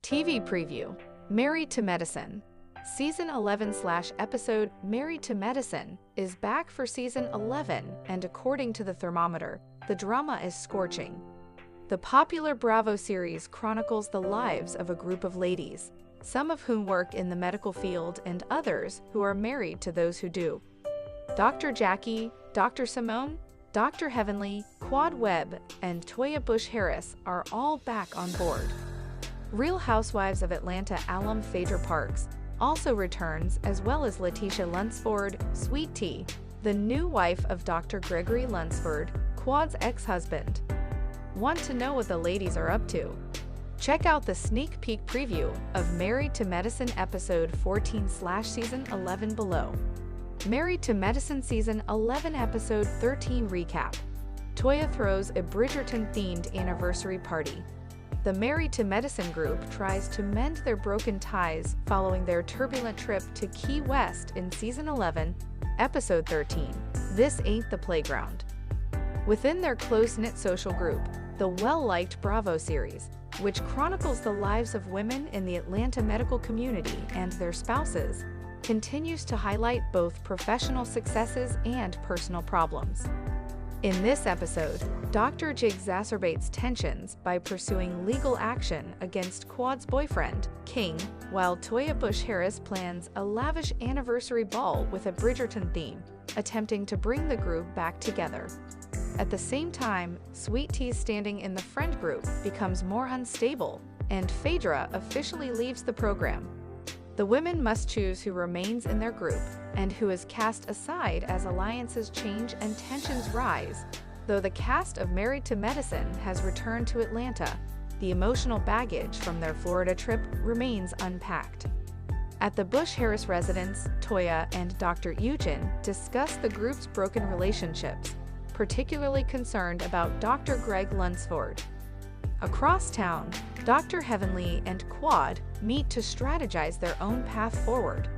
TV preview: Married to Medicine. Season 11/episode Married to Medicine is back for season 11, and according to the thermometer, the drama is scorching. The popular Bravo series chronicles the lives of a group of ladies, some of whom work in the medical field and others who are married to those who do. Dr. Jackie, Dr. Simone, Dr. Heavenly, Quad Webb, and Toya Bush Harris are all back on board. Real Housewives of Atlanta alum Phaedra Parks also returns, as well as Letitia Lunsford, Sweet Tea, the new wife of Dr. Gregory Lunsford, Quad's ex-husband. Want to know what the ladies are up to? Check out the sneak peek preview of Married to Medicine episode 14/season 11 below. Married to Medicine season 11 episode 13 recap. Toya throws a Bridgerton-themed anniversary party. The Married to Medicine group tries to mend their broken ties following their turbulent trip to Key West in season 11, episode 13. This Ain't the Playground. Within their close-knit social group, the well-liked Bravo series, which chronicles the lives of women in the Atlanta medical community and their spouses, continues to highlight both professional successes and personal problems. In this episode, Dr. J exacerbates tensions by pursuing legal action against Quad's boyfriend, King, while Toya Bush Harris plans a lavish anniversary ball with a Bridgerton theme, attempting to bring the group back together. At the same time, Sweet Tea's standing in the friend group becomes more unstable, and Phaedra officially leaves the program. The women must choose who remains in their group and who is cast aside as alliances change and tensions rise. Though the cast of Married to Medicine has returned to Atlanta, the emotional baggage from their Florida trip remains unpacked. At the Bush Harris residence, Toya and Dr. Eugen discuss the group's broken relationships, particularly concerned about Dr. Greg Lunsford. Across town, Dr. Heavenly and Quad meet to strategize their own path forward.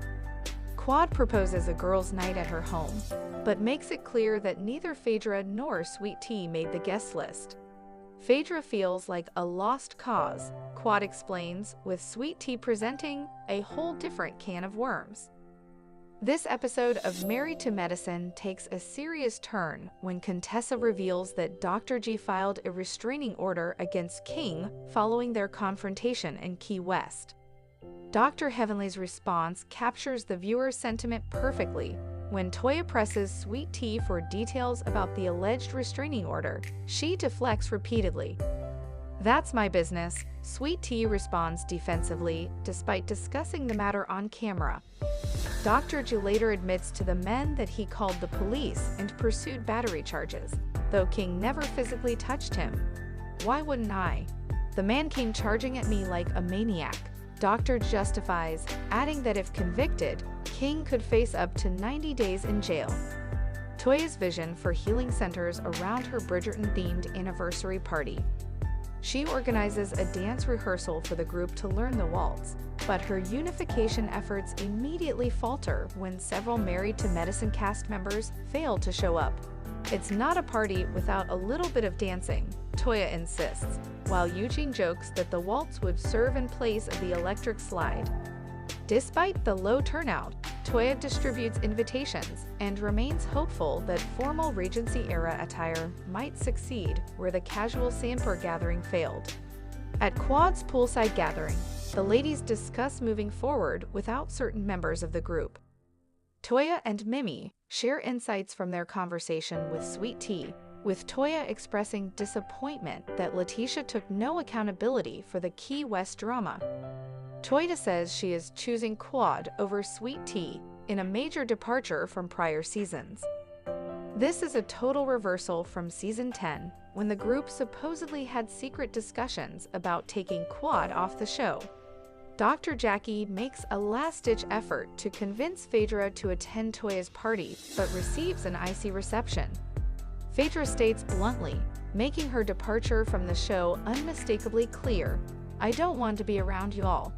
Quad proposes a girls' night at her home, but makes it clear that neither Phaedra nor Sweet Tea made the guest list. Phaedra feels like a lost cause, Quad explains, with Sweet Tea presenting a whole different can of worms. This episode of Married to Medicine takes a serious turn when Contessa reveals that Dr. G filed a restraining order against King following their confrontation in Key West. Dr. Heavenly's response captures the viewer's sentiment perfectly. When Toya presses Sweet Tea for details about the alleged restraining order, she deflects repeatedly. "That's my business," Sweet Tea responds defensively, despite discussing the matter on camera. Dr. G later admits to the men that he called the police and pursued battery charges, though King never physically touched him. "Why wouldn't I? The man came charging at me like a maniac," Dr. justifies, adding that if convicted, King could face up to 90 days in jail. Toya's vision for healing centers around her Bridgerton-themed anniversary party. She organizes a dance rehearsal for the group to learn the waltz, but her unification efforts immediately falter when several Married to Medicine cast members fail to show up. "It's not a party without a little bit of dancing," Toya insists, while Eugene jokes that the waltz would serve in place of the electric slide. Despite the low turnout, Toya distributes invitations and remains hopeful that formal Regency-era attire might succeed where the casual Sandburg gathering failed. At Quad's poolside gathering, the ladies discuss moving forward without certain members of the group. Toya and Mimi share insights from their conversation with Sweet Tea, with Toya expressing disappointment that Letitia took no accountability for the Key West drama. Toya says she is choosing Quad over Sweet Tea in a major departure from prior seasons. This is a total reversal from season 10, when the group supposedly had secret discussions about taking Quad off the show. Dr. Jackie makes a last-ditch effort to convince Phaedra to attend Toya's party, but receives an icy reception. Phaedra states bluntly, making her departure from the show unmistakably clear, "I don't want to be around you all."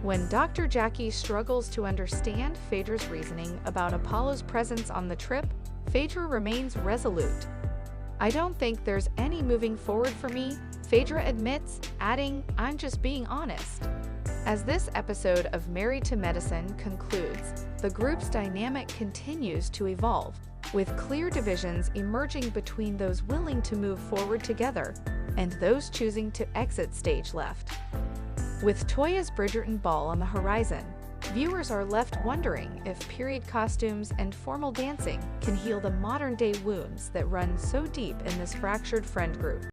When Dr. Jackie struggles to understand Phaedra's reasoning about Apollo's presence on the trip, Phaedra remains resolute. "I don't think there's any moving forward for me," Phaedra admits, adding, "I'm just being honest." As this episode of Married to Medicine concludes, the group's dynamic continues to evolve, with clear divisions emerging between those willing to move forward together and those choosing to exit stage left. With Toya's Bridgerton ball on the horizon, viewers are left wondering if period costumes and formal dancing can heal the modern-day wounds that run so deep in this fractured friend group.